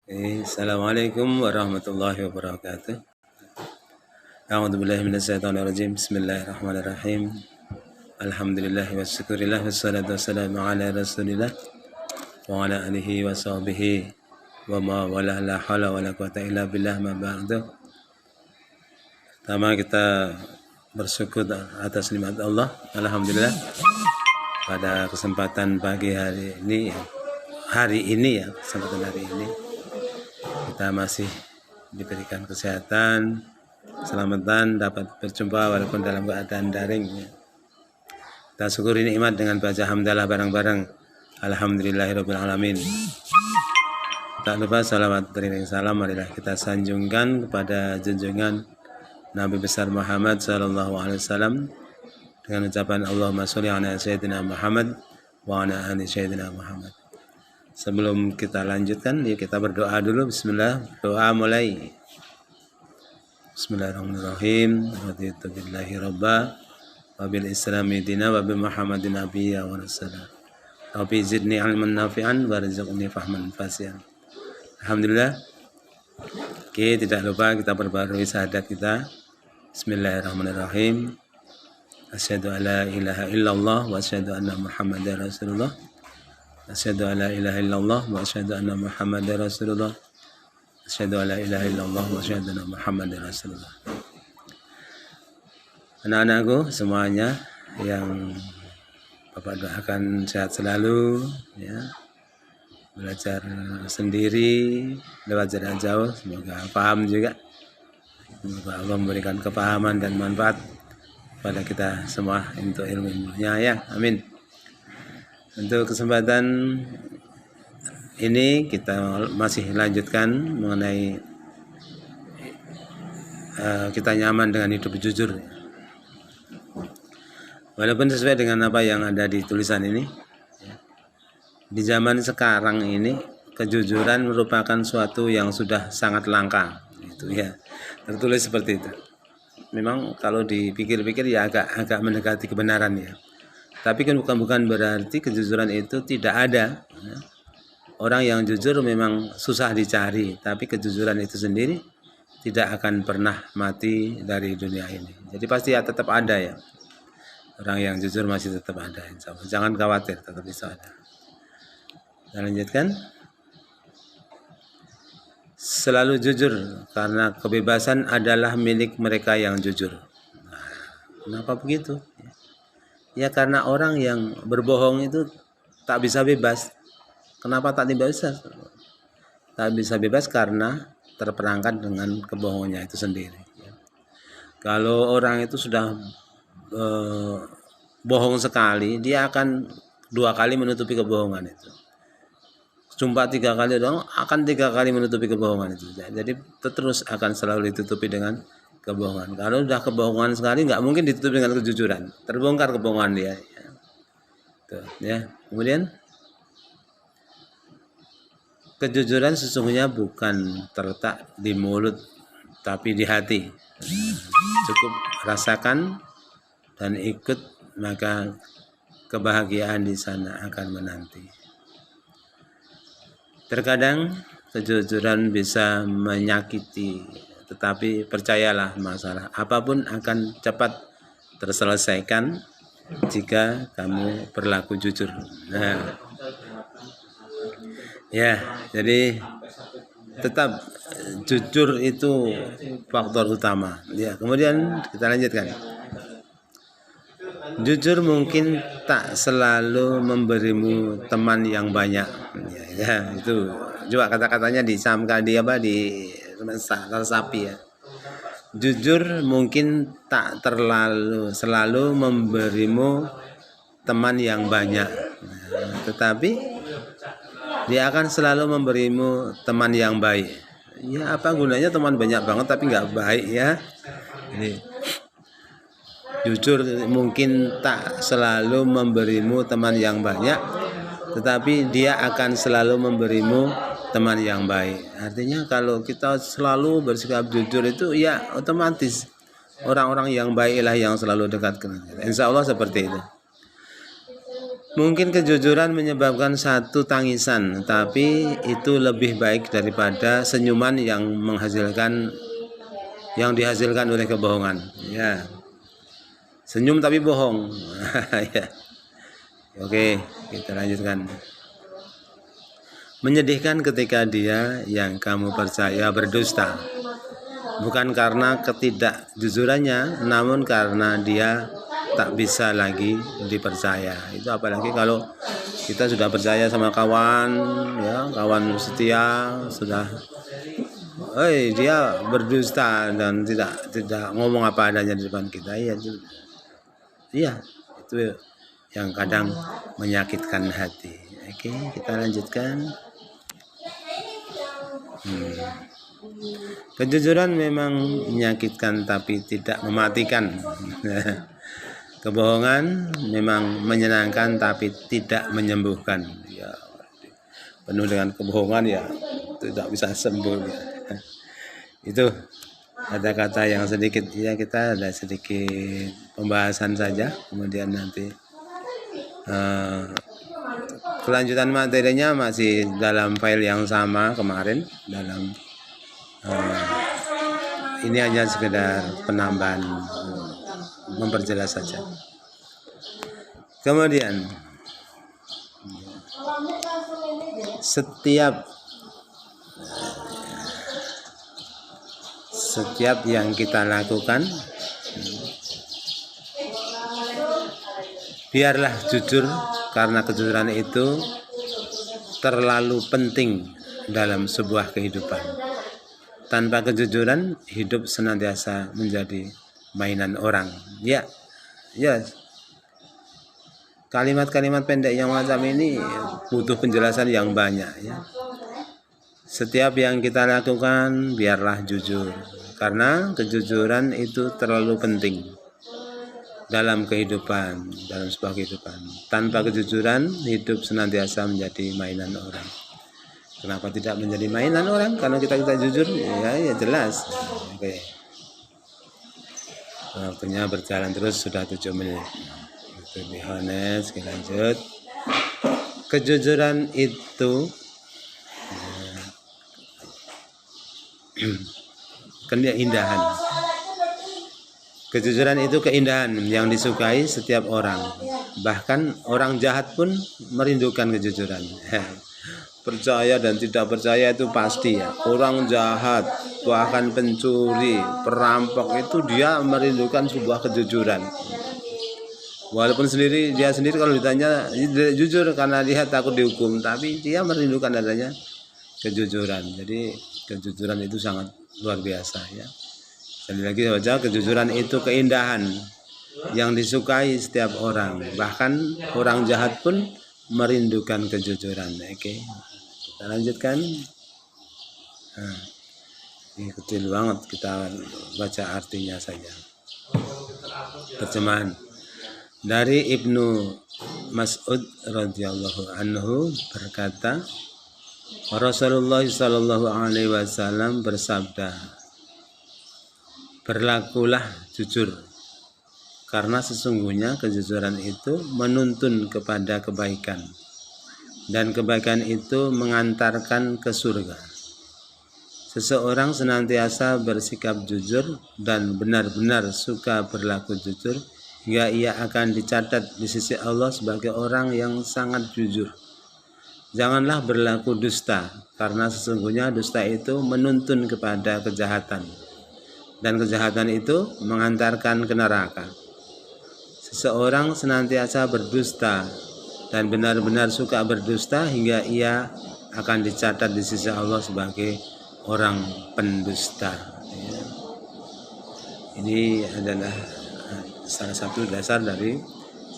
Assalamualaikum warahmatullahi wabarakatuh. A'udzubillahi minasyaitonirrajim. Bismillahirrahmanirrahim. Alhamdulillah wa syukurillah wassalatu wassalamu ala Rasulillah wa ala alihi wa sahbihi wa ma wala la haula wala quwata illa billah ma ba'du. Pertama kita bersyukur atas nikmat Allah. Alhamdulillah pada kesempatan pagi hari ini kita masih diberikan kesehatan, keselamatan, dapat berjumpa walaupun dalam keadaan daring. Kita syukuri nikmat dengan baca hamdalah bareng-bareng. Alhamdulillahirabbil alamin. Tak lupa salawat beriring salam marilah kita sanjungkan kepada junjungan Nabi besar Muhammad sallallahu alaihi wasallam dengan ucapan Allahumma sholli ala sayyidina Muhammad wa ala ali sayyidina Muhammad. Sebelum kita lanjutkan, yuk kita berdoa dulu. Bismillah, doa mulai. Bismillahirrahmanirrahim. Raditu billahi rabba wa bil islami dina wa bi Muhammadin nabiyya wa rasula. Rabbi zidni ilman nafi'an warzuqni fahman fasihan. Alhamdulillah. Oke, tidak lupa kita perbarui syahadat kita. Bismillahirrahmanirrahim. Asyhadu alla ilaha illallah wa asyhadu anna Muhammadar Rasulullah. Asyhadu alla ilaha illallah wa asyhadu anna Muhammadar Rasulullah. Asyhadu alla ilaha illallah wa asyhadu anna Muhammadar Rasulullah. Anak-anakku semuanya yang Bapak doakan sehat selalu, ya. Belajar sendiri, lewat jarak jauh, semoga paham juga. Semoga Allah memberikan kepahaman dan manfaat pada kita semua untuk ilmu-ilmunya, ya. Amin. Untuk kesempatan ini kita masih lanjutkan mengenai kita nyaman dengan hidup jujur. Walaupun sesuai dengan apa yang ada di tulisan ini, di zaman sekarang ini kejujuran merupakan suatu yang sudah sangat langka. Itu ya, tertulis seperti itu. Memang kalau dipikir-pikir ya agak mendekati kebenaran ya. Tapi kan bukan berarti kejujuran itu tidak ada. Orang yang jujur memang susah dicari, tapi kejujuran itu sendiri tidak akan pernah mati dari dunia ini. Jadi pasti ya tetap ada ya. Orang yang jujur masih tetap ada, insya Allah. Jangan khawatir, tetap bisa ada. Kita lanjutkan. Selalu jujur, karena kebebasan adalah milik mereka yang jujur. Nah, kenapa begitu? Ya karena orang yang berbohong itu tak bisa bebas. Kenapa tak bisa? Tak bisa bebas karena terperangkap dengan kebohongannya itu sendiri. Kalau orang itu sudah bohong sekali, dia akan 2 kali menutupi kebohongan itu. Sumpah 3 kali dong, akan 3 kali menutupi kebohongan itu. Jadi terus akan selalu ditutupi dengan kebohongan. Kalau udah kebohongan sekali nggak mungkin ditutup dengan kejujuran, terbongkar kebohongan dia. Tuh, ya. Kemudian kejujuran sesungguhnya bukan terletak di mulut tapi di hati. Cukup rasakan dan ikut, maka kebahagiaan di sana akan menanti. Terkadang kejujuran bisa menyakiti, tetapi percayalah masalah apapun akan cepat terselesaikan jika kamu berlaku jujur. Nah, ya, jadi tetap jujur itu faktor utama. Ya, kemudian kita lanjutkan. Jujur mungkin tak selalu memberimu teman yang banyak. Ya, itu juga kata-katanya disamkan di resapi ya. Jujur mungkin tak selalu memberimu teman yang banyak. Tetapi dia akan selalu memberimu teman yang baik. Ya, apa gunanya teman banyak banget tapi nggak baik ya. Ini jujur mungkin tak selalu memberimu teman yang banyak, tetapi dia akan selalu memberimu teman yang baik. Artinya kalau kita selalu bersikap jujur itu ya otomatis orang-orang yang baiklah yang selalu dekat dengan kita. Insya Allah seperti itu. Mungkin kejujuran menyebabkan satu tangisan, tapi itu lebih baik daripada senyuman yang dihasilkan oleh kebohongan. Ya, senyum tapi bohong. Ya. Oke, kita lanjutkan. Menyedihkan ketika dia yang kamu percaya berdusta, bukan karena ketidakjujurannya, namun karena dia tak bisa lagi dipercaya. Itu apalagi kalau kita sudah percaya sama kawan, ya, kawan setia, sudah dia berdusta dan tidak ngomong apa adanya di depan kita. Iya, itu yang kadang menyakitkan hati. Oke, kita lanjutkan. Kejujuran memang menyakitkan tapi tidak mematikan. Kebohongan memang menyenangkan tapi tidak menyembuhkan. Ya, penuh dengan kebohongan ya tidak bisa sembuh. Ya. Itu kata-kata yang sedikit, ya, kita ada sedikit pembahasan saja, kemudian nanti kelanjutan materinya masih dalam file yang sama kemarin. Dalam ini hanya sekedar penambahan, memperjelas saja. Kemudian setiap yang kita lakukan, biarlah jujur, karena kejujuran itu terlalu penting dalam sebuah kehidupan. Tanpa kejujuran, hidup senantiasa menjadi mainan orang. Ya. Kalimat-kalimat pendek yang macam ini butuh penjelasan yang banyak, ya. Setiap yang kita lakukan, biarlah jujur, karena kejujuran itu terlalu penting dalam kehidupan, dalam sebuah kehidupan. Tanpa kejujuran, hidup senantiasa menjadi mainan orang. Kenapa tidak menjadi mainan orang? Karena kita jujur, ya jelas. Oke. Waktunya berjalan terus, sudah 7 menit. To be honest, kita lanjut. Kejujuran itu keindahan. Kejujuran itu keindahan yang disukai setiap orang. Bahkan orang jahat pun merindukan kejujuran. Percaya dan tidak percaya itu pasti, ya. Orang jahat, bahkan pencuri, perampok, itu dia merindukan sebuah kejujuran. Walaupun dia sendiri kalau ditanya jujur karena dia takut dihukum, tapi dia merindukan adanya kejujuran. Jadi kejujuran itu sangat luar biasa, ya. Sekali lagi saja, kejujuran itu keindahan yang disukai setiap orang. Bahkan orang jahat pun merindukan kejujuran. Oke. Kita lanjutkan. Ini kecil banget, kita baca artinya saja. Terjemahan dari Ibnu Mas'ud radhiyallahu anhu berkata, Rasulullah sallallahu alaihi wasallam bersabda, berlakulah jujur, karena sesungguhnya kejujuran itu menuntun kepada kebaikan, dan kebaikan itu mengantarkan ke surga. Seseorang senantiasa bersikap jujur dan benar-benar suka berlaku jujur, hingga ia akan dicatat di sisi Allah sebagai orang yang sangat jujur. Janganlah berlaku dusta, karena sesungguhnya dusta itu menuntun kepada kejahatan, dan kejahatan itu mengantarkan ke neraka. Seseorang senantiasa berdusta dan benar-benar suka berdusta, hingga ia akan dicatat di sisi Allah sebagai orang pendusta. Ini adalah salah satu dasar dari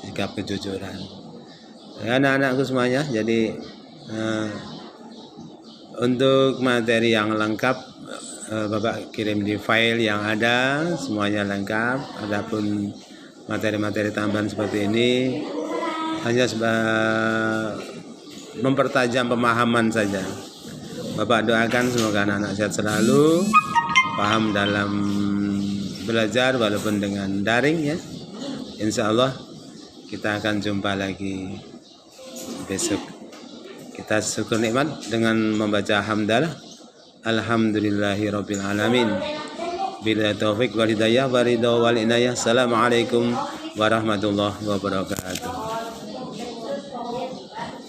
sikap kejujuran. Ya, anak-anakku semuanya, jadi untuk materi yang lengkap, Bapak kirim di file yang ada, semuanya lengkap. Adapun materi-materi tambahan seperti ini hanya mempertajam pemahaman saja. Bapak doakan semoga anak-anak sehat selalu, paham dalam belajar walaupun dengan daring, ya. Insya Allah kita akan jumpa lagi besok kita syukur nikmat dengan membaca hamdalah. Alhamdulillahirabbil alamin. Bila taufik wal hidayah wa ridha wal inayah. Assalamualaikum warahmatullahi wabarakatuh.